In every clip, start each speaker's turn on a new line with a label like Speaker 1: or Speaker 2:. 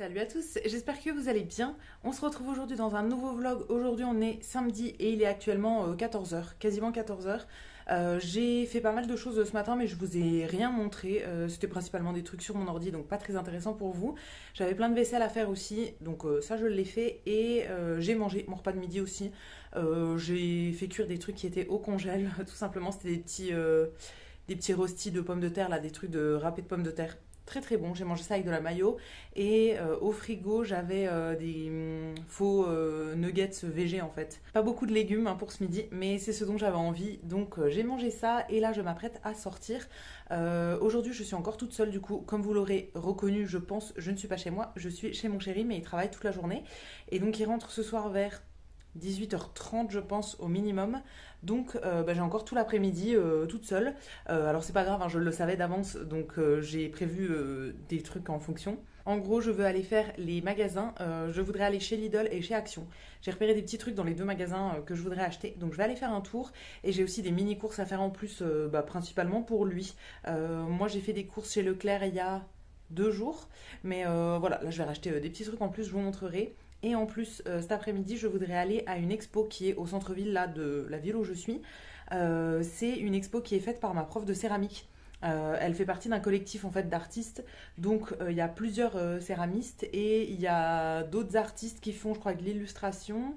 Speaker 1: Salut à tous, j'espère que vous allez bien. On se retrouve aujourd'hui dans un nouveau vlog. Aujourd'hui on est samedi et il est actuellement 14 heures, quasiment 14 heures. J'ai fait pas mal de choses ce matin mais je vous ai rien montré. C'était principalement des trucs sur mon ordi donc pas très intéressant pour vous. J'avais plein de vaisselle à faire aussi donc ça je l'ai fait et j'ai mangé mon repas de midi aussi. J'ai fait cuire des trucs qui étaient au congèle tout simplement. C'était des petits rostis de pommes de terre là, des trucs de râpé de pommes de terre. Très très bon, j'ai mangé ça avec de la mayo et au frigo j'avais des faux nuggets végé en fait. Pas beaucoup de légumes hein, pour ce midi mais c'est ce dont j'avais envie donc j'ai mangé ça et là je m'apprête à sortir. Aujourd'hui je suis encore toute seule du coup, comme vous l'aurez reconnu je pense, je ne suis pas chez moi, je suis chez mon chéri mais il travaille toute la journée et donc il rentre ce soir vers 18h30 je pense au minimum. Donc j'ai encore tout l'après-midi toute seule. Alors c'est pas grave, hein, je le savais d'avance, donc j'ai prévu des trucs en fonction. En gros, je veux aller faire les magasins. Je voudrais aller chez Lidl et chez Action. J'ai repéré des petits trucs dans les deux magasins que je voudrais acheter. Donc je vais aller faire un tour. Et j'ai aussi des mini-courses à faire en plus, principalement pour lui. Moi j'ai fait des courses chez Leclerc il y a 2 jours. Mais voilà, là je vais racheter des petits trucs en plus, je vous montrerai. Et en plus, cet après-midi, je voudrais aller à une expo qui est au centre-ville là, de la ville où je suis. C'est une expo qui est faite par ma prof de céramique. Elle fait partie d'un collectif en fait d'artistes. Donc il y a plusieurs céramistes et il y a d'autres artistes qui font, je crois, de l'illustration.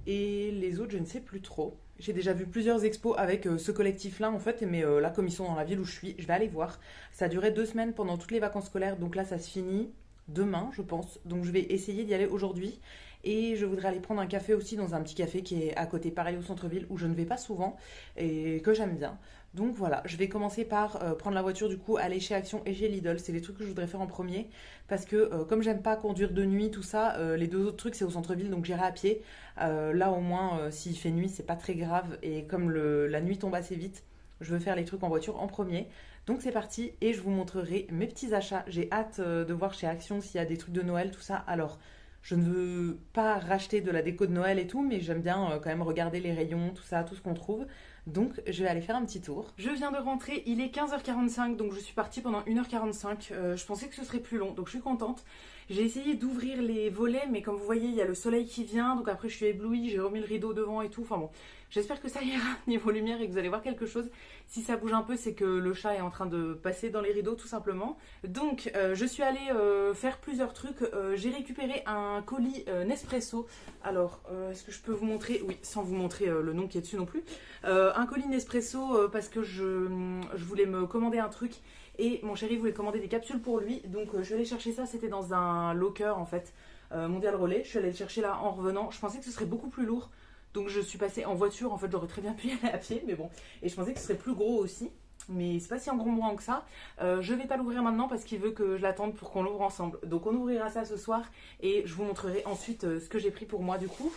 Speaker 1: Et les autres, je ne sais plus trop. J'ai déjà vu plusieurs expos avec ce collectif-là en fait, mais là comme ils sont dans la ville où je suis, je vais aller voir. Ça a duré 2 semaines pendant toutes les vacances scolaires, donc là ça se finit demain, je pense. Donc je vais essayer d'y aller aujourd'hui. Et je voudrais aller prendre un café aussi dans un petit café qui est à côté, pareil au centre-ville, où je ne vais pas souvent et que j'aime bien. Donc voilà, je vais commencer par prendre la voiture du coup, aller chez Action et chez Lidl. C'est les trucs que je voudrais faire en premier. Parce que comme j'aime pas conduire de nuit, tout ça, les deux autres trucs c'est au centre-ville, donc j'irai à pied. Là au moins, s'il fait nuit, c'est pas très grave. Et comme la nuit tombe assez vite, je veux faire les trucs en voiture en premier. Donc c'est parti et je vous montrerai mes petits achats. J'ai hâte de voir chez Action s'il y a des trucs de Noël, tout ça. Alors, je ne veux pas racheter de la déco de Noël et tout, mais j'aime bien quand même regarder les rayons, tout ça, tout ce qu'on trouve. Donc je vais aller faire un petit tour. Je viens de rentrer, il est 15h45, donc je suis partie pendant 1h45. Je pensais que ce serait plus long, donc je suis contente. J'ai essayé d'ouvrir les volets, mais comme vous voyez, il y a le soleil qui vient, donc après je suis éblouie, j'ai remis le rideau devant et tout. Enfin bon, j'espère que ça ira niveau lumière et que vous allez voir quelque chose. Si ça bouge un peu, c'est que le chat est en train de passer dans les rideaux tout simplement. Donc je suis allée faire plusieurs trucs. J'ai récupéré un colis Nespresso. Alors, est-ce que je peux vous montrer? Oui, sans vous montrer le nom qui est dessus non plus. Un colis Nespresso parce que je voulais me commander un truc. Et mon chéri voulait commander des capsules pour lui. Donc je suis allée chercher ça, c'était dans un locker en fait. Mondial Relais. Je suis allée le chercher là en revenant. Je pensais que ce serait beaucoup plus lourd. Donc je suis passée en voiture, en fait j'aurais très bien pu y aller à pied, mais bon. Et je pensais que ce serait plus gros aussi, mais c'est pas si encombrant que ça. Je vais pas l'ouvrir maintenant parce qu'il veut que je l'attende pour qu'on l'ouvre ensemble. Donc on ouvrira ça ce soir et je vous montrerai ensuite ce que j'ai pris pour moi du coup.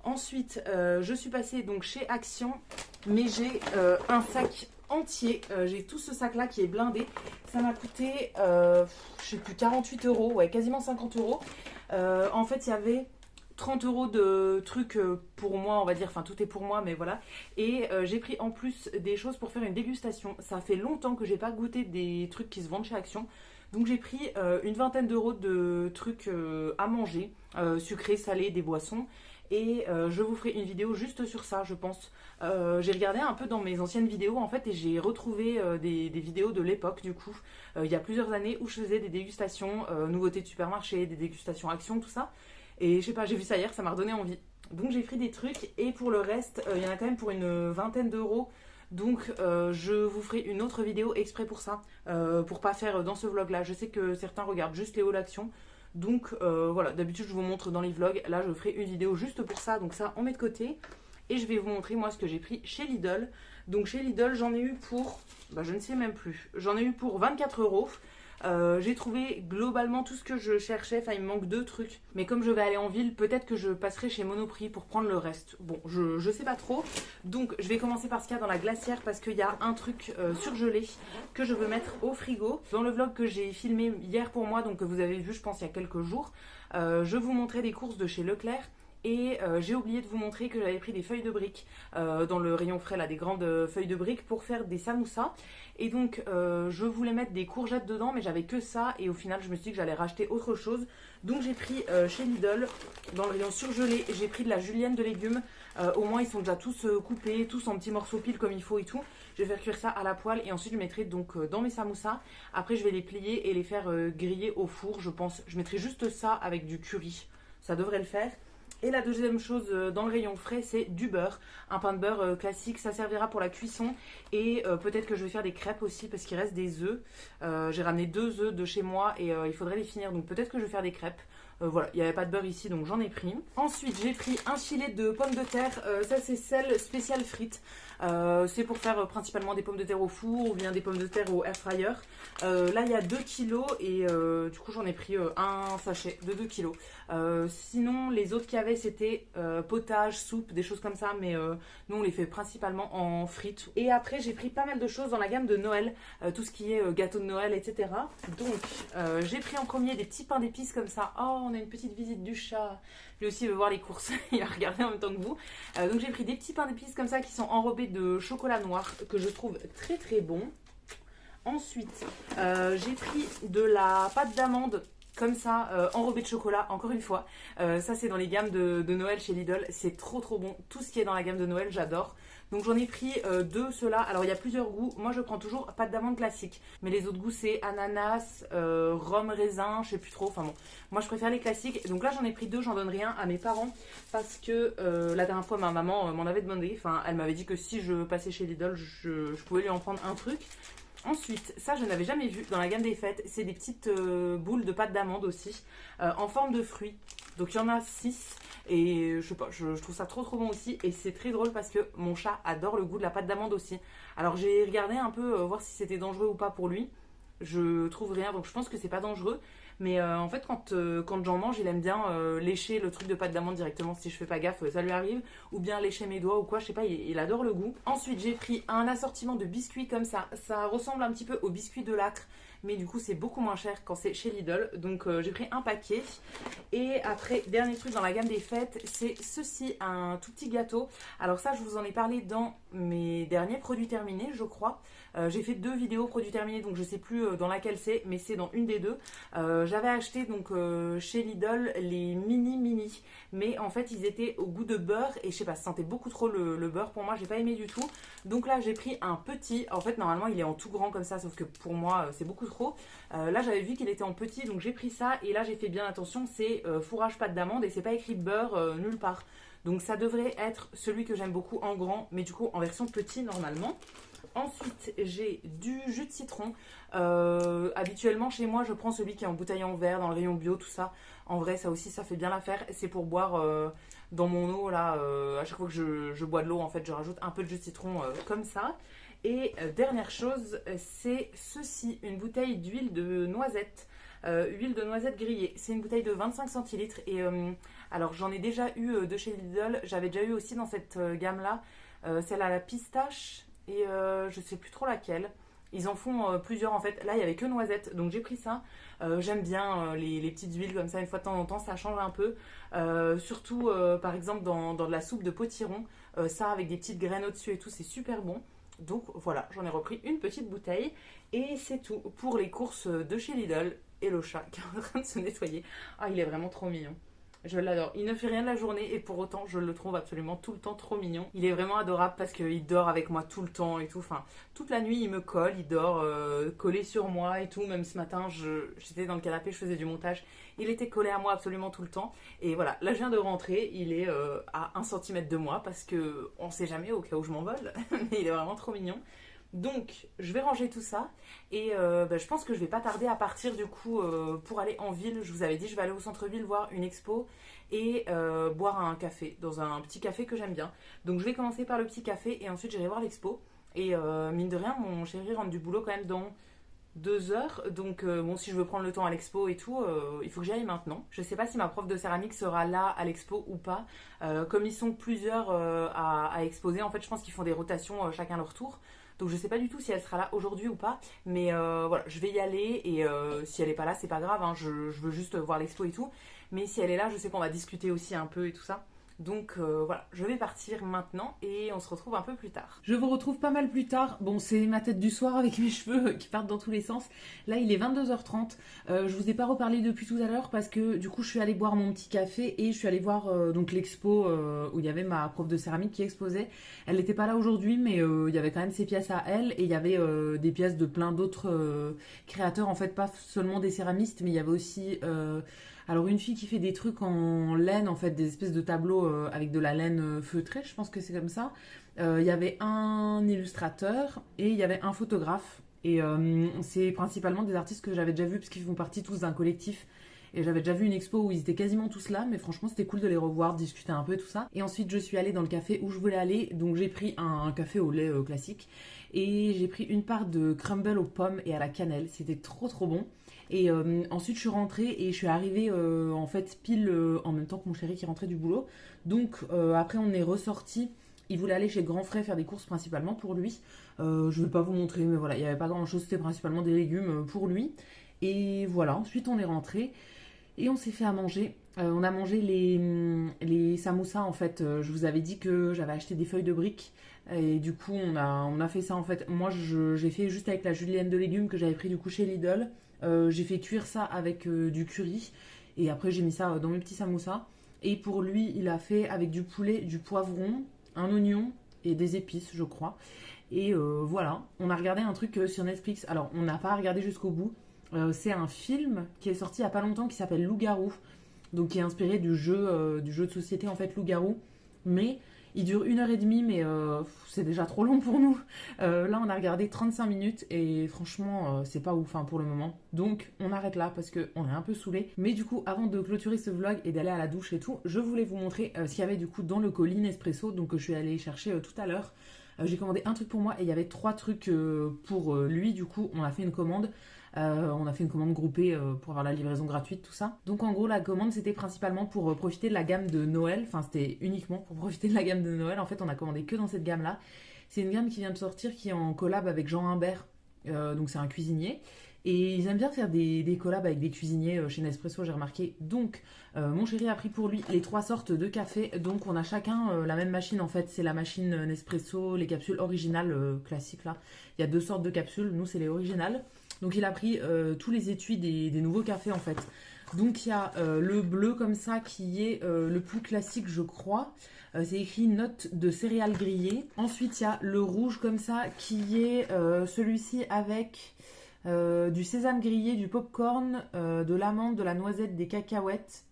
Speaker 1: Ensuite je suis passée donc chez Action, mais j'ai un sac entier. J'ai tout ce sac là qui est blindé. Ça m'a coûté, je sais plus, 48 euros, ouais, quasiment 50 euros. En fait il y avait 30 euros de trucs pour moi, on va dire, enfin tout est pour moi, mais voilà. Et j'ai pris en plus des choses pour faire une dégustation. Ça fait longtemps que j'ai pas goûté des trucs qui se vendent chez Action. Donc j'ai pris une vingtaine d'euros de trucs à manger, sucrés, salés, des boissons. Et je vous ferai une vidéo juste sur ça, je pense. J'ai regardé un peu dans mes anciennes vidéos en fait et j'ai retrouvé des vidéos de l'époque du coup. Il y a plusieurs années où je faisais des dégustations, nouveautés de supermarché, des dégustations Action, tout ça. Et je sais pas, j'ai vu ça hier, ça m'a redonné envie. Donc j'ai pris des trucs et pour le reste, il y en a quand même pour une vingtaine d'euros. Donc je vous ferai une autre vidéo exprès pour ça, pour pas faire dans ce vlog là. Je sais que certains regardent juste les hauts d'actions. Donc voilà, d'habitude je vous montre dans les vlogs. Là je ferai une vidéo juste pour ça, donc ça on met de côté. Et je vais vous montrer moi ce que j'ai pris chez Lidl. Donc chez Lidl j'en ai eu pour, je ne sais même plus, j'en ai eu pour 24 euros. J'ai trouvé globalement tout ce que je cherchais, enfin il me manque 2 trucs. Mais comme je vais aller en ville, peut-être que je passerai chez Monoprix pour prendre le reste. Bon, je sais pas trop. Donc je vais commencer par ce qu'il y a dans la glacière parce qu'il y a un truc surgelé que je veux mettre au frigo. Dans le vlog que j'ai filmé hier pour moi, donc que vous avez vu je pense il y a quelques jours, je vous montrais des courses de chez Leclerc. Et j'ai oublié de vous montrer que j'avais pris des feuilles de briques dans le rayon frais, là, des grandes feuilles de briques pour faire des samoussas. Et donc je voulais mettre des courgettes dedans, mais j'avais que ça. Et au final, je me suis dit que j'allais racheter autre chose. Donc j'ai pris chez Lidl, dans le rayon surgelé, j'ai pris de la julienne de légumes. Au moins, ils sont déjà tous coupés, tous en petits morceaux pile comme il faut et tout. Je vais faire cuire ça à la poêle et ensuite je mettrai donc dans mes samoussas. Après, je vais les plier et les faire griller au four, je pense. Je mettrai juste ça avec du curry. Ça devrait le faire. Et la deuxième chose dans le rayon frais, c'est du beurre. Un pain de beurre classique, ça servira pour la cuisson. Et peut-être que je vais faire des crêpes aussi parce qu'il reste des œufs. J'ai ramené 2 œufs de chez moi et il faudrait les finir. Donc peut-être que je vais faire des crêpes. Voilà, il n'y avait pas de beurre ici, donc j'en ai pris. Ensuite, j'ai pris un filet de pommes de terre. Ça, c'est celle spéciale frites. C'est pour faire principalement des pommes de terre au four ou bien des pommes de terre au air fryer. Là, il y a 2 kilos et du coup, j'en ai pris un sachet de 2 kilos. Sinon, les autres qu'il y avait, c'était potage, soupe, des choses comme ça. Mais nous, on les fait principalement en frites. Et après, j'ai pris pas mal de choses dans la gamme de Noël. Tout ce qui est gâteau de Noël, etc. Donc, j'ai pris en premier des petits pains d'épices comme ça. Oh, on a une petite visite du chat. Lui aussi, il veut voir les courses. Il va regarder en même temps que vous. Donc, j'ai pris des petits pains d'épices comme ça qui sont enrobés de chocolat noir que je trouve très très bon. Ensuite, j'ai pris de la pâte d'amande comme ça, enrobée de chocolat, encore une fois. Ça, c'est dans les gammes de Noël chez Lidl. C'est trop trop bon. Tout ce qui est dans la gamme de Noël, j'adore. Donc j'en ai pris deux, ceux-là. Alors il y a plusieurs goûts. Moi, je prends toujours pâte d'amande classique. Mais les autres goûts, c'est ananas, rhum, raisin, je sais plus trop. Enfin bon, moi, je préfère les classiques. Donc là, j'en ai pris deux. J'en donne rien à mes parents. Parce que la dernière fois, ma maman m'en avait demandé. Enfin, elle m'avait dit que si je passais chez Lidl, je pouvais lui en prendre un truc. Ensuite, ça je n'avais jamais vu dans la gamme des fêtes, c'est des petites boules de pâte d'amande aussi, en forme de fruits. Donc il y en a 6 et je sais pas, je trouve ça trop trop bon aussi. Et c'est très drôle parce que mon chat adore le goût de la pâte d'amande aussi. Alors j'ai regardé un peu voir si c'était dangereux ou pas pour lui. Je trouve rien, donc je pense que c'est pas dangereux. Mais en fait, quand j'en mange, il aime bien lécher le truc de pâte d'amande directement. Si je fais pas gaffe, ça lui arrive. Ou bien lécher mes doigts ou quoi, je sais pas, il adore le goût. Ensuite, j'ai pris un assortiment de biscuits comme ça. Ça ressemble un petit peu aux biscuits de Lacre. Mais du coup, c'est beaucoup moins cher quand c'est chez Lidl. Donc, j'ai pris un paquet. Et après, dernier truc dans la gamme des fêtes, c'est ceci, un tout petit gâteau. Alors ça, je vous en ai parlé dans mes derniers produits terminés, je crois. J'ai fait 2 vidéos produits terminés, donc je sais plus dans laquelle c'est, mais c'est dans une des deux. J'avais acheté donc chez Lidl les mini, mais en fait ils étaient au goût de beurre et je sais pas, ça sentait beaucoup trop le beurre pour moi, j'ai pas aimé du tout. Donc là j'ai pris un petit, en fait normalement il est en tout grand comme ça, sauf que pour moi c'est beaucoup trop. Là j'avais vu qu'il était en petit, donc j'ai pris ça et là j'ai fait bien attention, c'est fourrage pâte d'amande et c'est pas écrit beurre nulle part. Donc ça devrait être celui que j'aime beaucoup en grand, mais du coup en version petit normalement. Ensuite, j'ai du jus de citron. Habituellement, chez moi, je prends celui qui est en bouteille en verre, dans le rayon bio, tout ça. En vrai, ça aussi, ça fait bien l'affaire. C'est pour boire dans mon eau, là. À chaque fois que je bois de l'eau, en fait, je rajoute un peu de jus de citron comme ça. Et dernière chose, c'est ceci, une bouteille d'huile de noisette. Huile de noisette grillée. C'est une bouteille de 25 centilitres. Et alors, j'en ai déjà eu de chez Lidl. J'avais déjà eu aussi dans cette gamme-là. Celle à la pistache et je sais plus trop laquelle. Ils en font plusieurs en fait. Là, il n'y avait que noisettes, donc j'ai pris ça. J'aime bien les petites huiles comme ça, une fois de temps en temps, ça change un peu. Surtout, par exemple, dans de la soupe de potiron, ça avec des petites graines au-dessus et tout, c'est super bon. Donc voilà, j'en ai repris une petite bouteille. Et c'est tout pour les courses de chez Lidl. Et le chat qui est en train de se nettoyer. Ah, il est vraiment trop mignon. Je l'adore. Il ne fait rien de la journée et pour autant, je le trouve absolument tout le temps trop mignon. Il est vraiment adorable parce qu'il dort avec moi tout le temps et tout. Enfin, toute la nuit, il me colle, il dort collé sur moi et tout. Même ce matin, j'étais dans le canapé, je faisais du montage. Il était collé à moi absolument tout le temps. Et voilà, là, je viens de rentrer. Il est à 1 cm de moi parce que on sait jamais au cas où je m'envole. Mais il est vraiment trop mignon. Donc, je vais ranger tout ça et je pense que je vais pas tarder à partir du coup pour aller en ville. Je vous avais dit, je vais aller au centre-ville voir une expo et boire un café dans un petit café que j'aime bien. Donc, je vais commencer par le petit café et ensuite j'irai voir l'expo. Et mine de rien, mon chéri rentre du boulot quand même dans 2 heures. Donc, bon, si je veux prendre le temps à l'expo et tout, il faut que j'y aille maintenant. Je sais pas si ma prof de céramique sera là à l'expo ou pas. Comme ils sont plusieurs à exposer, en fait, je pense qu'ils font des rotations chacun leur tour. Donc je sais pas du tout si elle sera là aujourd'hui ou pas, mais voilà, je vais y aller et si elle est pas là, c'est pas grave, hein, je veux juste voir l'expo et tout. Mais si elle est là, je sais qu'on va discuter aussi un peu et tout ça. Donc voilà, je vais partir maintenant et on se retrouve un peu plus tard. Je vous retrouve pas mal plus tard. Bon, c'est ma tête du soir avec mes cheveux qui partent dans tous les sens. Là, il est 22h30. Je vous ai pas reparlé depuis tout à l'heure parce que du coup, je suis allée boire mon petit café et je suis allée voir donc l'expo où il y avait ma prof de céramique qui exposait. Elle n'était pas là aujourd'hui, mais il y avait quand même ses pièces à elle et il y avait des pièces de plein d'autres créateurs. En fait, pas seulement des céramistes, mais il y avait aussi... alors une fille qui fait des trucs en laine, en fait, des espèces de tableaux avec de la laine feutrée, je pense que c'est comme ça. Il y avait un illustrateur et il y avait un photographe. Et c'est principalement des artistes que j'avais déjà vus parce qu'ils font partie tous d'un collectif. Et j'avais déjà vu une expo où ils étaient quasiment tous là, mais franchement c'était cool de les revoir, de discuter un peu et tout ça. Et ensuite je suis allée dans le café où je voulais aller, donc j'ai pris un café au lait classique. Et j'ai pris une part de crumble aux pommes et à la cannelle, c'était trop trop bon. Et ensuite je suis rentrée et je suis arrivée en fait pile en même temps que mon chéri qui rentrait du boulot. Donc après on est ressorti. Il voulait aller chez Grand Frais faire des courses principalement pour lui. Je vais pas vous montrer, mais voilà, il n'y avait pas grand chose, c'était principalement des légumes pour lui. Et voilà, ensuite on est rentré et on s'est fait à manger. On a mangé les samoussas en fait. Je vous avais dit que j'avais acheté des feuilles de briques. Et du coup on a fait ça en fait. Moi j'ai fait juste avec la julienne de légumes que j'avais pris du coup chez Lidl. J'ai fait cuire ça avec du curry. Et après j'ai mis ça dans mes petits samoussas. Et pour lui il a fait avec du poulet, du poivron, un oignon et des épices je crois. Et voilà, on a regardé un truc sur Netflix. Alors on n'a pas regardé jusqu'au bout. C'est un film qui est sorti il n'y a pas longtemps qui s'appelle Loup-garou. Donc qui est inspiré du jeu de société en fait Loup-garou. Mais il dure 1h30 mais c'est déjà trop long pour nous. Là on a regardé 35 minutes et franchement c'est pas ouf hein, pour le moment. Donc on arrête là parce qu'on est un peu saoulé. Mais du coup avant de clôturer ce vlog et d'aller à la douche et tout, je voulais vous montrer ce qu'il y avait du coup dans le colis Nespresso. Donc que je suis allée chercher tout à l'heure. J'ai commandé un truc pour moi et il y avait 3 trucs pour lui. Du coup on a fait une commande. On a fait une commande groupée pour avoir la livraison gratuite, tout ça. Donc en gros la commande c'était principalement pour profiter de la gamme de Noël. Enfin c'était uniquement pour profiter de la gamme de Noël. En fait on a commandé que dans cette gamme là. C'est une gamme qui vient de sortir qui est en collab avec Jean Imbert. Donc c'est un cuisinier. Et ils aiment bien faire des collabs avec des cuisiniers chez Nespresso, j'ai remarqué. Donc, mon chéri a pris pour lui les 3 sortes de café. Donc, on a chacun la même machine en fait. C'est la machine Nespresso, les capsules originales classiques là. Il y a 2 sortes de capsules. Nous, c'est les originales. Donc, il a pris tous les étuis des nouveaux cafés en fait. Donc, il y a le bleu comme ça qui est le plus classique, je crois. C'est écrit note de céréales grillées. Ensuite, il y a le rouge comme ça qui est celui-ci avec... du sésame grillé, du popcorn, de l'amande, de la noisette, des cacahuètes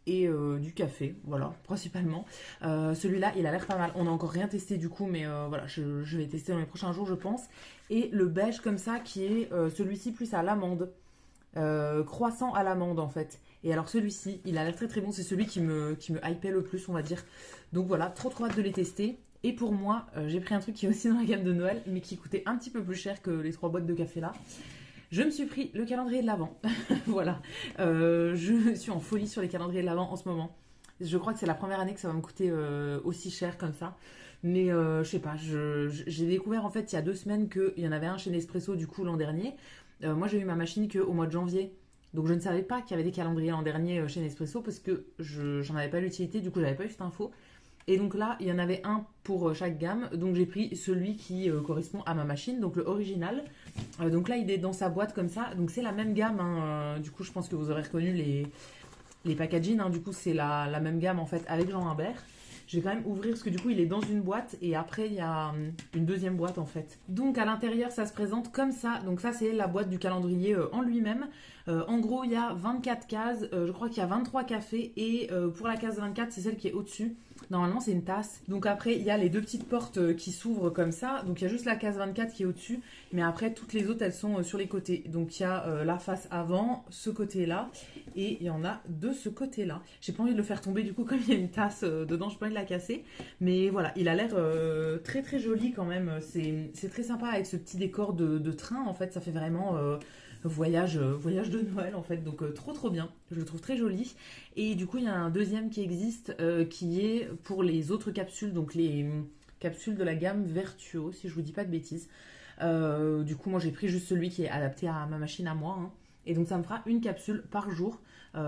Speaker 1: et du café, voilà, principalement. Celui-là, il a l'air pas mal. On n'a encore rien testé du coup, mais voilà, je vais tester dans les prochains jours, je pense. Et le beige comme ça, qui est celui-ci plus à l'amande. Croissant à l'amande en fait. Et alors celui-ci, il a l'air très très bon. C'est celui qui me hypait le plus, on va dire. Donc voilà, trop trop hâte de les tester. Et pour moi, j'ai pris un truc qui est aussi dans la gamme de Noël, mais qui coûtait un petit peu plus cher que les 3 boîtes de café là. Je me suis pris le calendrier de l'Avent. Voilà. Je suis en folie sur les calendriers de l'Avent en ce moment. Je crois que c'est la première année que ça va me coûter aussi cher comme ça. Mais je sais pas, j'ai découvert en fait il y a 2 semaines qu'il y en avait un chez Nespresso du coup l'an dernier. Moi j'ai eu ma machine qu'au mois de janvier. Donc je ne savais pas qu'il y avait des calendriers l'an dernier chez Nespresso parce que j'en avais pas l'utilité, du coup j'avais pas eu cette info. Et donc là, il y en avait un pour chaque gamme. Donc j'ai pris celui qui correspond à ma machine, donc le original. Donc là, il est dans sa boîte comme ça. Donc c'est la même gamme. Hein. Du coup, je pense que vous aurez reconnu les packaging. Hein. Du coup, c'est la même gamme en fait avec Jean Imbert. Je vais quand même ouvrir parce que du coup il est dans une boîte et après il y a une deuxième boîte en fait. Donc à l'intérieur ça se présente comme ça. Donc ça c'est la boîte du calendrier en lui-même. En gros il y a 24 cases, je crois qu'il y a 23 cafés et pour la case 24 c'est celle qui est au-dessus. Normalement c'est une tasse. Donc après il y a les 2 petites portes qui s'ouvrent comme ça. Donc il y a juste la case 24 qui est au-dessus. Mais après toutes les autres elles sont sur les côtés. Donc il y a la face avant, ce côté-là. Et il y en a de ce côté-là. J'ai pas envie de le faire tomber du coup comme il y a une tasse dedans, j'ai pas envie de la casser. Mais voilà, il a l'air très très joli quand même. C'est très sympa avec ce petit décor de train en fait. Ça fait vraiment... voyage de Noël en fait, donc trop trop bien, je le trouve très joli. Et du coup il y a un deuxième qui existe qui est pour les autres capsules, donc les capsules de la gamme Vertuo si je vous dis pas de bêtises. Du coup moi j'ai pris juste celui qui est adapté à ma machine à moi hein. Et donc ça me fera une capsule par jour.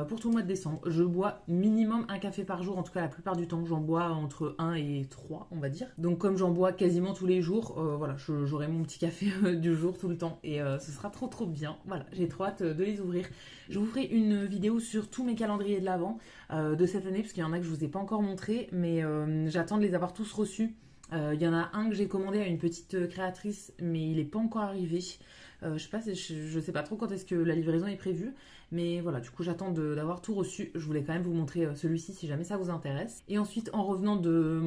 Speaker 2: pour tout le mois de décembre. Je bois minimum un café par jour, en tout cas la plupart du temps. J'en bois entre 1 et 3, on va dire. Donc comme j'en bois quasiment tous les jours, voilà, j'aurai mon petit café du jour tout le temps. Et ce sera trop trop bien. Voilà, j'ai trop hâte de les ouvrir. Je vous ferai une vidéo sur tous mes calendriers de l'Avent de cette année, parce qu'il y en a que je vous ai pas encore montré, mais j'attends de les avoir tous reçus. Il y en a un que j'ai commandé à une petite créatrice, mais il n'est pas encore arrivé. Je sais pas trop quand est-ce que la livraison est prévue, mais voilà, du coup j'attends d'avoir tout reçu. Je voulais quand même vous montrer celui-ci si jamais ça vous intéresse. Et ensuite, en revenant de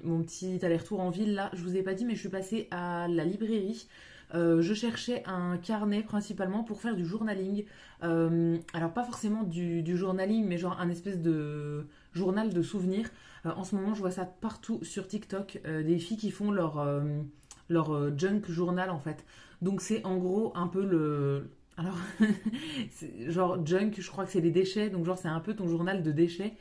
Speaker 2: mon petit aller-retour en ville, là, je vous ai pas dit, mais je suis passée à la librairie. Je cherchais un carnet principalement pour faire du journaling. Alors pas forcément du journaling, mais genre un espèce de journal de souvenirs. En ce moment, je vois ça partout sur TikTok, des filles qui font leur junk journal en fait. Donc c'est en gros un peu le... Alors, genre junk, je crois que c'est des déchets, donc genre c'est un peu ton journal de déchets.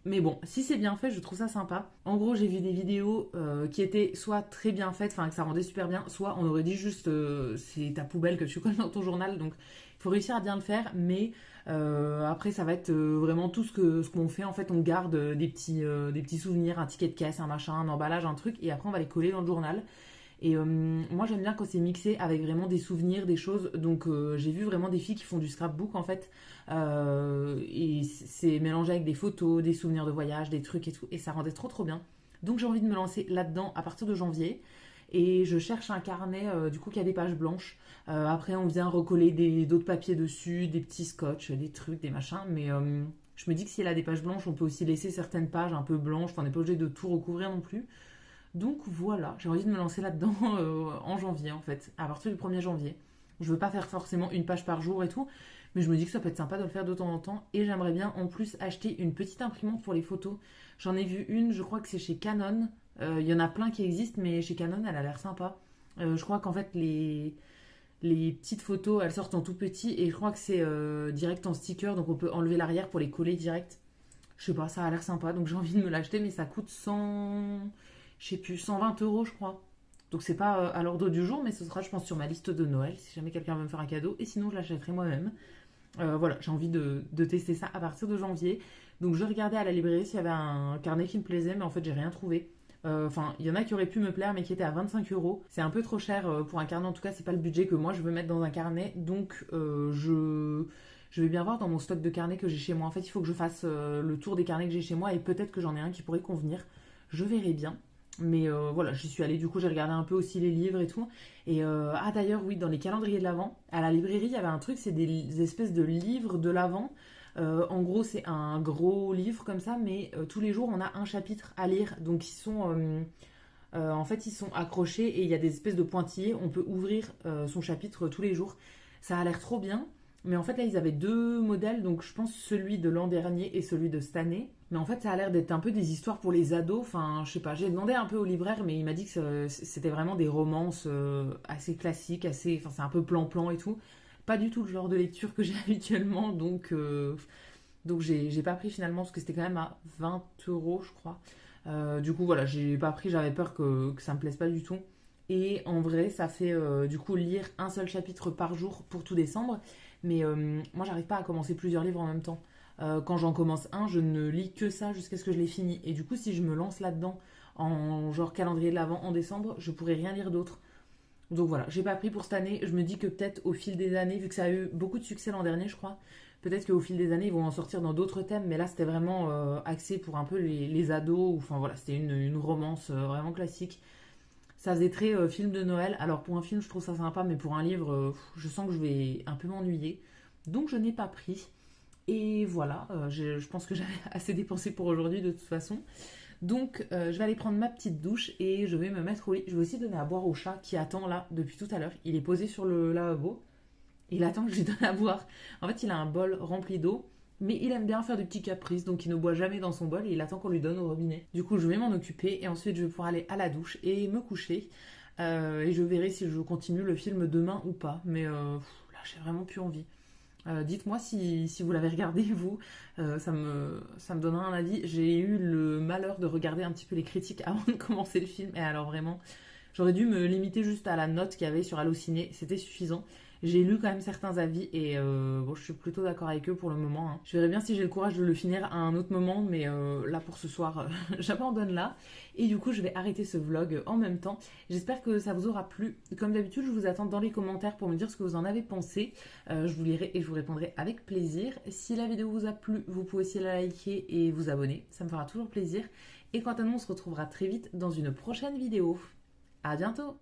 Speaker 2: Mais bon, si c'est bien fait, je trouve ça sympa. En gros, j'ai vu des vidéos qui étaient soit très bien faites, enfin que ça rendait super bien, soit on aurait dit juste c'est ta poubelle que tu colles dans ton journal. Donc il faut réussir à bien le faire, mais après ça va être vraiment tout ce qu'on fait. En fait, on garde des petits souvenirs, un ticket de caisse, un machin, un emballage, un truc, et après on va les coller dans le journal. Et moi j'aime bien quand c'est mixé avec vraiment des souvenirs, des choses. Donc j'ai vu vraiment des filles qui font du scrapbook en fait. Et c'est mélangé avec des photos, des souvenirs de voyage, des trucs et tout. Et ça rendait trop trop bien. Donc j'ai envie de me lancer là-dedans à partir de janvier. Et je cherche un carnet du coup qui a des pages blanches. Après on vient recoller d'autres papiers dessus, des petits scotch, des trucs, des machins. Mais je me dis que si elle a des pages blanches, on peut aussi laisser certaines pages un peu blanches. Enfin, on n'est pas obligé de tout recouvrir non plus. Donc voilà, j'ai envie de me lancer là-dedans en janvier en fait, à partir du 1er janvier. Je veux pas faire forcément une page par jour et tout, mais je me dis que ça peut être sympa de le faire de temps en temps. Et j'aimerais bien en plus acheter une petite imprimante pour les photos. J'en ai vu une, je crois que c'est chez Canon. Il y en a plein qui existent, mais chez Canon, elle a l'air sympa. Je crois qu'en fait, les petites photos, elles sortent en tout petit et je crois que c'est direct en sticker, donc on peut enlever l'arrière pour les coller direct. Je sais pas, ça a l'air sympa, donc j'ai envie de me l'acheter, mais ça coûte 100... Je sais plus, 120 euros, je crois. Donc c'est pas à l'ordre du jour, mais ce sera, je pense, sur ma liste de Noël, si jamais quelqu'un veut me faire un cadeau. Et sinon, je l'achèterai moi-même. Voilà, j'ai envie de tester ça à partir de janvier. Donc je regardais à la librairie s'il y avait un carnet qui me plaisait, mais en fait, j'ai rien trouvé. Enfin, il y en a qui auraient pu me plaire, mais qui étaient à 25 euros. C'est un peu trop cher pour un carnet. En tout cas, c'est pas le budget que moi je veux mettre dans un carnet. Donc je vais bien voir dans mon stock de carnets que j'ai chez moi. En fait, il faut que je fasse le tour des carnets que j'ai chez moi et peut-être que j'en ai un qui pourrait convenir. Je verrai bien. Mais voilà, j'y suis allée, du coup j'ai regardé un peu aussi les livres et tout. Et ah d'ailleurs, oui, dans les calendriers de l'Avent, à la librairie, il y avait un truc, c'est des espèces de livres de l'Avent. En gros, c'est un gros livre comme ça, mais tous les jours, on a un chapitre à lire. Donc en fait, ils sont accrochés et il y a des espèces de pointillés. On peut ouvrir son chapitre tous les jours. Ça a l'air trop bien. Mais en fait, là, ils avaient deux modèles. Donc, je pense celui de l'an dernier et celui de cette année. Mais en fait, ça a l'air d'être un peu des histoires pour les ados. Enfin, je sais pas. J'ai demandé un peu au libraire, mais il m'a dit que c'était vraiment des romances assez classiques, assez. Enfin, c'est un peu plan-plan et tout. Pas du tout le genre de lecture que j'ai habituellement. Donc j'ai pas pris finalement parce que c'était quand même à 20 euros, je crois. Du coup, voilà, j'ai pas pris. J'avais peur que ça me plaise pas du tout. Et en vrai, ça fait du coup lire un seul chapitre par jour pour tout décembre. Mais moi, j'arrive pas à commencer plusieurs livres en même temps. Quand j'en commence un, je ne lis que ça jusqu'à ce que je l'ai fini. Et du coup, si je me lance là-dedans en genre calendrier de l'Avent en décembre, je pourrais rien lire d'autre. Donc voilà, j'ai pas pris pour cette année. Je me dis que peut-être au fil des années, vu que ça a eu beaucoup de succès l'an dernier, je crois, peut-être qu'au fil des années, ils vont en sortir dans d'autres thèmes. Mais là, c'était vraiment axé pour un peu les ados. Enfin voilà, c'était une romance vraiment classique. Ça faisait très film de Noël. Alors pour un film, je trouve ça sympa, mais pour un livre, je sens que je vais un peu m'ennuyer. Donc je n'ai pas pris. Et voilà, je pense que j'avais assez dépensé pour aujourd'hui de toute façon. Donc je vais aller prendre ma petite douche et je vais me mettre au lit. Je vais aussi donner à boire au chat qui attend là depuis tout à l'heure. Il est posé sur le lavabo. Il attend que je lui donne à boire. En fait, il a un bol rempli d'eau. Mais il aime bien faire des petits caprices, donc il ne boit jamais dans son bol et il attend qu'on lui donne au robinet. Du coup, je vais m'en occuper et ensuite je vais pouvoir aller à la douche et me coucher. Et je verrai si je continue le film demain ou pas. Mais là, j'ai vraiment plus envie. Dites-moi si vous l'avez regardé, vous. Ça me donnera un avis. J'ai eu le malheur de regarder un petit peu les critiques avant de commencer le film. Et alors vraiment, j'aurais dû me limiter juste à la note qu'il y avait sur Allociné. C'était suffisant. J'ai lu quand même certains avis et bon, je suis plutôt d'accord avec eux pour le moment, hein. Je verrai bien si j'ai le courage de le finir à un autre moment, mais là pour ce soir, j'abandonne là. Et du coup, je vais arrêter ce vlog en même temps. J'espère que ça vous aura plu. Comme d'habitude, je vous attends dans les commentaires pour me dire ce que vous en avez pensé. Je vous lirai et je vous répondrai avec plaisir. Si la vidéo vous a plu, vous pouvez aussi la liker et vous abonner. Ça me fera toujours plaisir. Et quant à nous, on se retrouvera très vite dans une prochaine vidéo. À bientôt!